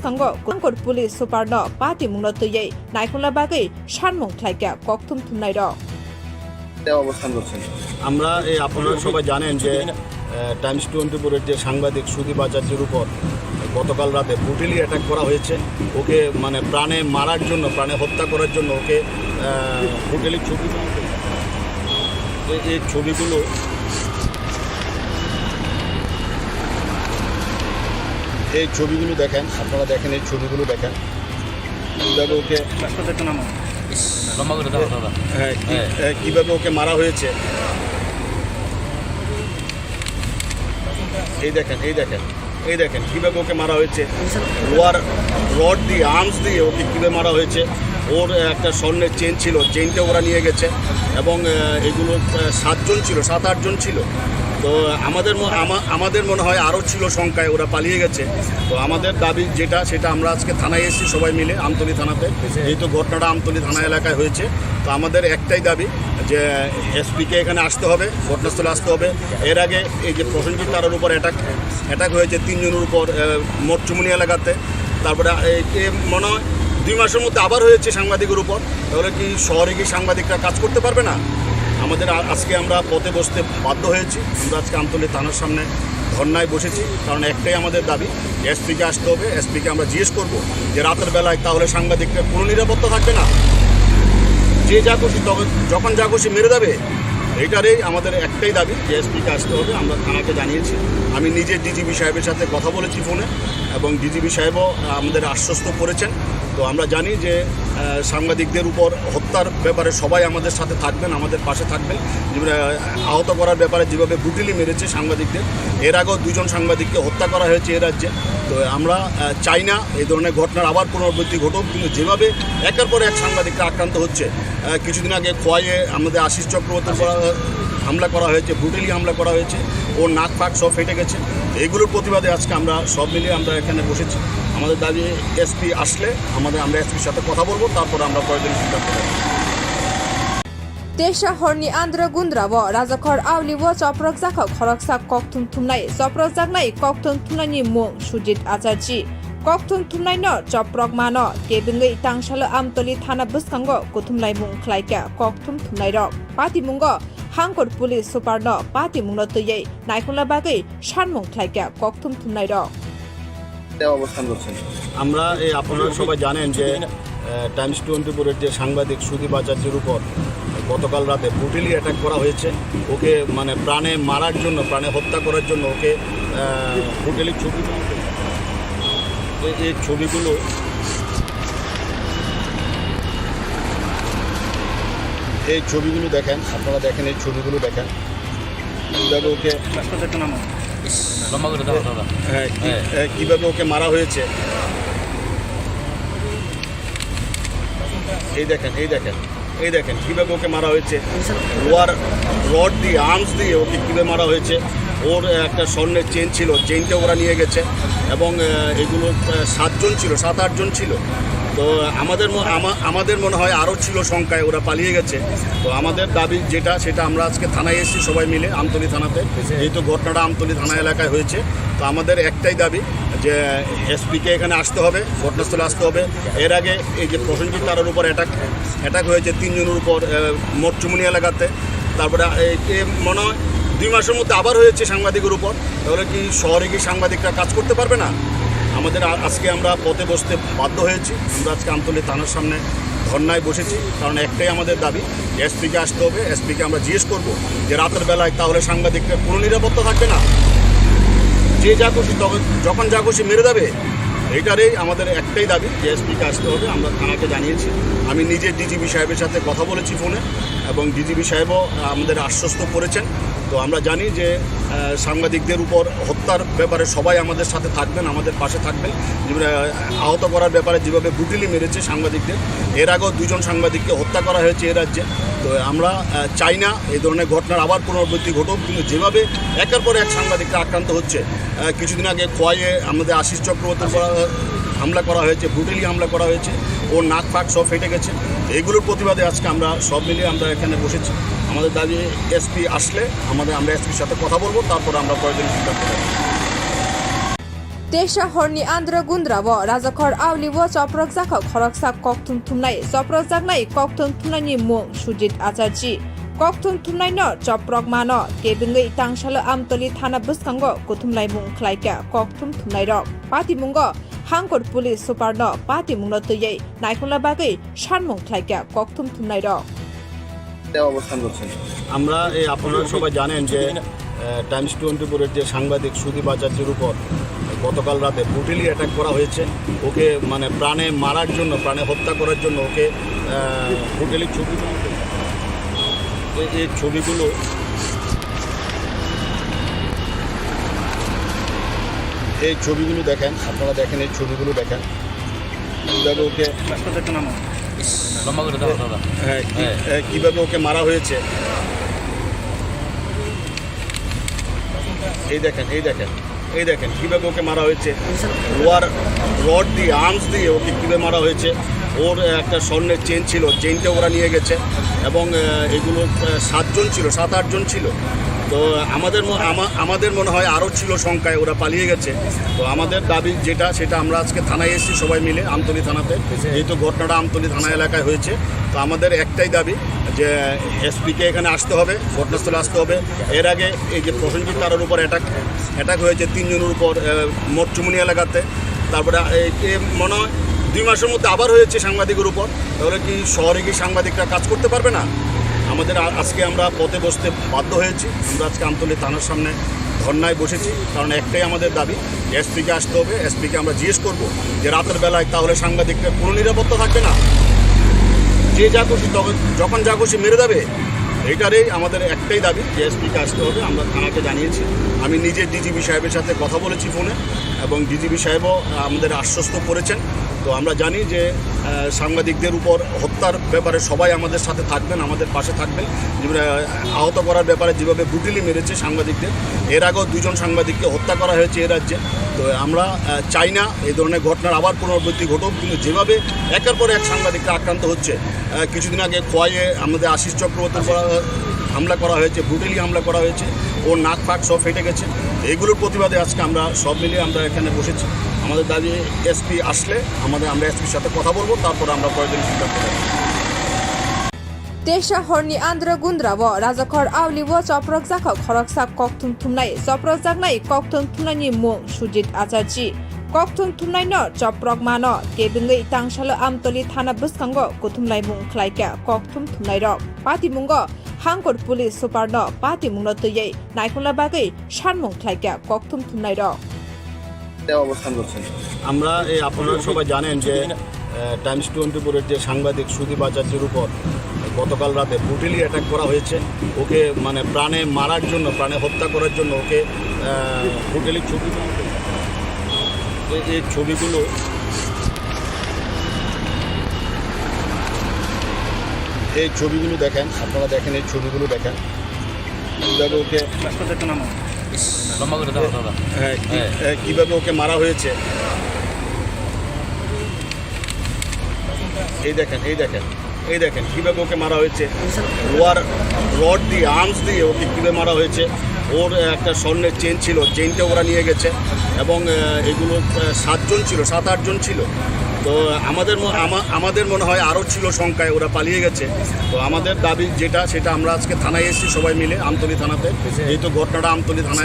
bwskango kongkor police superno party mungno tuyei naikholna bagui sanmung khlaika kokthum thumnai rok অবস্থান করছেন। আমরা এই আপনারা সবাই জানেন যে টাইমস 24-এর যে সাংবাদিক সুদীপ আচার্যের উপর গতকাল রাতে ব্রুটালি অ্যাটাক করা হয়েছে। ওকে মানে প্রাণে মারার জন্য, প্রাণে হত্যা করার জন্য ওকে ব্রুটালি এই ছবিগুলো দেখেন, আপনারা দেখেন, এই ছবিগুলো দেখেন কীভাবে ওকে কীভাবে ওকে মারা হয়েছে। এই দেখেন কীভাবে ওকে মারা হয়েছে। লোয়ার রড দিয়ে, আর্মস দিয়ে ওকে কীভাবে মারা হয়েছে। ওর একটা স্বর্ণের চেন ছিল, চেনটা ওরা নিয়ে গেছে এবং এগুলো 7-8 জন ছিল। তো আমাদের মনে হয় আরও ছিল সংখ্যায়, ওরা পালিয়ে গেছে। তো আমাদের দাবি যেটা, সেটা আমরা আজকে থানায় এসেছি সবাই মিলে, আমতলী থানাতে, যেহেতু ঘটনাটা আমতলী থানা এলাকায় হয়েছে। তো আমাদের একটাই দাবি যে এসপিকে এখানে আসতে হবে, ঘটনাস্থলে আসতে হবে। এর আগে এই যে প্রসেনজিৎ তারের উপর অ্যাটাক হয়েছে 3 জনের উপর মোটচুমনি এলাকাতে। তারপরে মনে হয় 2 মাসের মধ্যে আবার হয়েছে সাংবাদিকের উপর। তাহলে কি শহরে কি সাংবাদিকরা কাজ করতে পারবে না? আমাদের আজকে আমরা পথে বসতে বাধ্য হয়েছি। আমরা আজকে আমতলী থানার সামনে ধর্নায় বসেছি, কারণ একটাই আমাদের দাবি, এসপিকে আসতে হবে। এসপিকে আমরা জিজ্ঞেস করবো যে রাতের বেলায় তাহলে সাংবাদিকরা কোনো নিরাপত্তা থাকবে না, যে যা খুশি যখন যা খুশি মেরে দেবে। এইটারই আমাদের একটাই দাবি যে এসপিকে আসতে হবে। আমরা থানাকে জানিয়েছি, আমি নিজে ডিজিপি সাহেবের সাথে কথা বলেছি ফোনে, এবং ডিজিপি সাহেবও আমাদের আশ্বস্ত করেছেন। তো আমরা জানি যে সাংবাদিকদের উপর হত্যার ব্যাপারে সবাই আমাদের সাথে থাকবেন, আমাদের পাশে থাকবেন। আহত করার ব্যাপারে যেভাবে ব্রুটালি মেরেছে সাংবাদিকদের, এর আগেও 2 জন সাংবাদিককে হত্যা করা হয়েছে এ রাজ্যে। তো আমরা চাই না এই ধরনের ঘটনার আবার পুনরাবৃত্তি ঘটুক, কিন্তু যেভাবে একের পর এক সাংবাদিকরা আক্রান্ত হচ্ছে, কিছুদিন আগে খোয়াইয়ে আমাদের আশিস চক্রবর্তী হামলা করা হয়েছে, ব্রুটালি হামলা করা হয়েছে, ওর নাক ফাক সব ফেটে গেছে। এইগুলোর প্রতিবাদে আজকে আমরা সব মিলিয়ে আমরা এখানে বসেছি। আমাদের দাবি এসপি আসলে আমরা এসপির সাথে কথা বলবো, তারপরে আমরা প্রয়োজনীয় সিদ্ধান্ত নেব। Desha horni andra gundrawo rajakor awliwo choprok jakha khoroksa kokthum thumnai choprok jaknai kokthum thumnai mung Sujit Acharji kokthum thumnai no choprok mano tebingei tangsalo amtoli thana bwskango kuthumnai mung khlaika kokthum thumnai rok pati mungo hangkor police superno pati mungno tuyei naikholna bagui sanmung khlaika kokthum thumnai rok অবস্থান করছেন। আমরা এই আপনারা সবাই জানেন যে Times 24-এর যে সাংবাদিক সুদীপ আচার্যের উপর গতকাল রাতে ব্রুটালি অ্যাটাক করা হয়েছে। ওকে মানে প্রাণে মারার জন্য, প্রাণে হত্যা করার জন্য ওকে ব্রুটালি এই ছবিগুলো দেখেন, আপনারা দেখেন, এই ছবিগুলো দেখেন কীভাবে ওকে কীভাবে ওকে মারা হয়েছে। এই দেখেন কীভাবে ওকে মারা হয়েছে। লোয়ার রড দিয়ে, আর্মস দিয়ে ওকে কীভাবে মারা হয়েছে। ওর একটা স্বর্ণের চেন ছিল, চেনটা ওরা নিয়ে গেছে এবং এগুলো 7-8 জন ছিল। তো আমাদের মনে হয় আরও ছিল সংখ্যায়, ওরা পালিয়ে গেছে। তো আমাদের দাবি যেটা, সেটা আমরা আজকে থানায় এসেছি সবাই মিলে, আমতলী থানাতে, যেহেতু ঘটনাটা আমতলী থানা এলাকায় হয়েছে। তো আমাদের একটাই দাবি যে এসপিকে এখানে আসতে হবে, ঘটনাস্থলে আসতে হবে। এর আগে এই যে প্রসেনজিৎ তারের উপর অ্যাটাক হয়েছে 3 জনের উপর মোটচুমনি এলাকাতে। তারপরে মনে হয় 2 মাসের মধ্যে আবার হয়েছে সাংবাদিকের উপর। তাহলে কি শহরে কি সাংবাদিকরা কাজ করতে পারবে না? আমাদের আজকে আমরা পথে বসতে বাধ্য হয়েছি। আমরা আজকে আমতলী থানার সামনে ধর্নায় বসেছি, কারণ একটাই আমাদের দাবি, এসপিকে আসতে হবে। এসপিকে আমরা জিজ্ঞেস করবো যে রাতের বেলায় তাহলে সাংবাদিকরা কোনো নিরাপত্তা থাকবে না, যে যা খুশি যখন যা খুশি মেরে দেবে। এইটারই আমাদের একটাই দাবি যে এসপিকে আসতে হবে। আমরা থানাকে জানিয়েছি, আমি নিজে ডিজিপি সাহেবের সাথে কথা বলেছি ফোনে, এবং ডিজিপি সাহেবও আমাদের আশ্বস্ত করেছেন। তো আমরা জানি যে সাংবাদিকদের উপর হত্যার ব্যাপারে সবাই আমাদের সাথে থাকবেন, আমাদের পাশে থাকবেন। আহত করার ব্যাপারে যেভাবে ব্রুটালি মেরেছে সাংবাদিকদের, এর আগেও 2 জন সাংবাদিককে হত্যা করা হয়েছে এ রাজ্যে। তো আমরা চাই না এই ধরনের ঘটনার আবার পুনরাবৃত্তি ঘটুক, কিন্তু যেভাবে একের পর এক সাংবাদিকরা আক্রান্ত হচ্ছে, কিছুদিন আগে খোয়াইয়ে আমাদের আশিস চক্রবর্তী হামলা করা হয়েছে, ব্রুটালি হামলা করা হয়েছে, ওর নাক ফাক সব ফেটে গেছে। এইগুলোর প্রতিবাদে আজকে আমরা সব মিলিয়ে আমরা এখানে বসেছি। আমাদের দাবি এসপি আসলে আমরা এসপির সাথে কথা বলবো, তারপরে আমরা প্রয়োজনীয় সিদ্ধান্ত নেব। Desha horni andra gundrawo rajakor awliwo choprok jaka khoroksa kokthum thumnai choprok jaknai kokthum thumnai mung Sujit Acharji kokthum thumnai no choprok mano kebingei tangsalo amtoli thana buskango kuthumlai mung khlaika kokthum thumnai rok pati mungo hangkor police super no pati mungno tuyei naikula bagei shanmung khlaika kokthum thumnai rok অবস্থান করছেন। আমরা এই আপনারা সবাই জানেন যে Times 24-এর যে সাংবাদিক সুদীপ আচার্যের উপর গতকাল রাতে ব্রুটালি অ্যাটাক করা হয়েছে। ওকে মানে প্রাণে মারার জন্য, প্রাণে হত্যা করার জন্য ওকে ব্রুটালি এই ছবিগুলো দেখেন, আপনারা দেখেন এই ছবিগুলো দেখেন কীভাবে ওকে কীভাবে ওকে মারা হয়েছে। এই দেখেন কীভাবে ওকে মারা হয়েছে। লোয়ার রড দিয়ে, আর্মস দিয়ে ওকে কীভাবে মারা হয়েছে। ওর একটা স্বর্ণের চেন ছিল, চেনটা ওরা নিয়ে গেছে এবং এগুলো 7-8 জন ছিল। তো আমাদের মনে হয় আরও ছিল সংখ্যায়, ওরা পালিয়ে গেছে। তো আমাদের দাবি সেটা আমরা আজকে থানায় এসেছি সবাই মিলে, আমতলী থানাতে, যেহেতু ঘটনাটা আমতলী থানা এলাকায় হয়েছে। তো আমাদের একটাই দাবি যে এসপিকে এখানে আসতে হবে, ঘটনাস্থলে আসতে হবে। এর আগে এই যে প্রসেনজিৎ তারের উপর অ্যাটাক হয়েছে 3 জনের উপর মোটচুমনি এলাকাতে। তারপরে মনে হয় 2 মাসের মধ্যে আবার হয়েছে সাংবাদিকের উপর। তাহলে কি শহরে কি সাংবাদিকরা কাজ করতে পারবে না? আমাদের আজকে আমরা পথে বসতে বাধ্য হয়েছি। আমরা আজকে আমতলী থানার সামনে ধর্নায় বসেছি, কারণ একটাই আমাদের দাবি, এসপিকে আসতে হবে। এসপিকে আমরা জিজ্ঞেস করবো যে রাতের বেলায় তাহলে সাংবাদিকদের কোনো নিরাপত্তা থাকবে না, যে যা খুশি যখন যা খুশি মেরে দেবে। এইটারই আমাদের একটাই দাবি যে এসপিকে আসতে হবে। আমরা থানাকে জানিয়েছি, আমি নিজে ডিজিপি সাহেবের সাথে কথা বলেছি ফোনে, এবং ডিজিপি সাহেবও আমাদের আশ্বস্ত করেছেন। তো আমরা জানি যে সাংবাদিকদের উপর হত্যার ব্যাপারে সবাই আমাদের সাথে থাকবেন, আমাদের পাশে থাকবেন। আহত করার ব্যাপারে যেভাবে ব্রুটালি মেরেছে সাংবাদিকদের, এর আগেও 2 জন সাংবাদিককে হত্যা করা হয়েছে এ রাজ্যে। তো আমরা চাই না এই ধরনের ঘটনার আবার পুনরাবৃত্তি ঘটুক, কিন্তু যেভাবে একের পর এক সাংবাদিকরা আক্রান্ত হচ্ছে, কিছুদিন আগে খোয়াইয়ে আমাদের আশিস চক্রবর্তীর হামলা করা হয়েছে, ব্রুটালি হামলা করা হয়েছে, ওর নাক ফাক সব ফেটে গেছে। এগুলোর প্রতিবাদে আজকে আমরা সব মিলিয়ে আমরা এখানে বসেছি। আমাদের দাবি এসপি আসলে আমরা এসপির সাথে কথা বলবো, তারপর আমরা প্রয়োজনীয় সিদ্ধান্ত নেব। Desha horni andra gundrawo rajakor awliwo choprok jaka khoroksa kokthum thumnai choprok jaknai kokthum thumnai mung Sujit Acharji kokthum thumnai no choprok mano kebingei tangsalo amtoli thana buskango kuthumlai mung khlaika kokthum thumnai rok pati mungo hangkor police super no pati mungno tuyei naikula bagei shanmung khlaika kokthum thumnai rok অবস্থান করছেন। আমরা এই আপনারা সবাই জানেন যে Times 24-এর যে সাংবাদিক সুদীপ আচার্যের উপর গতকাল রাতে ব্রুটালি অ্যাটাক করা হয়েছে। ওকে মানে প্রাণে মারার জন্য, প্রাণে হত্যা করার জন্য ওকে ব্রুটালি এই ছবিগুলো দেখেন, আপনারা দেখেন এই ছবিগুলো দেখেন কীভাবে ওকে কীভাবে ওকে মারা হয়েছে। এই দেখেন কীভাবে ওকে মারা হয়েছে। লোয়ার রড দিয়ে, আর্মস দিয়ে ওকে কীভাবে মারা হয়েছে। ওর একটা স্বর্ণের চেন ছিল, চেনটা ওরা নিয়ে গেছে এবং এগুলো 7-8 জন ছিল। তো আমাদের মনে হয় আরও ছিল সংখ্যায়, ওরা পালিয়ে গেছে। তো আমাদের দাবি সেটা আমরা আজকে থানায় এসেছি সবাই মিলে, আমতলী থানাতে, যেহেতু ঘটনাটা আমতলী থানা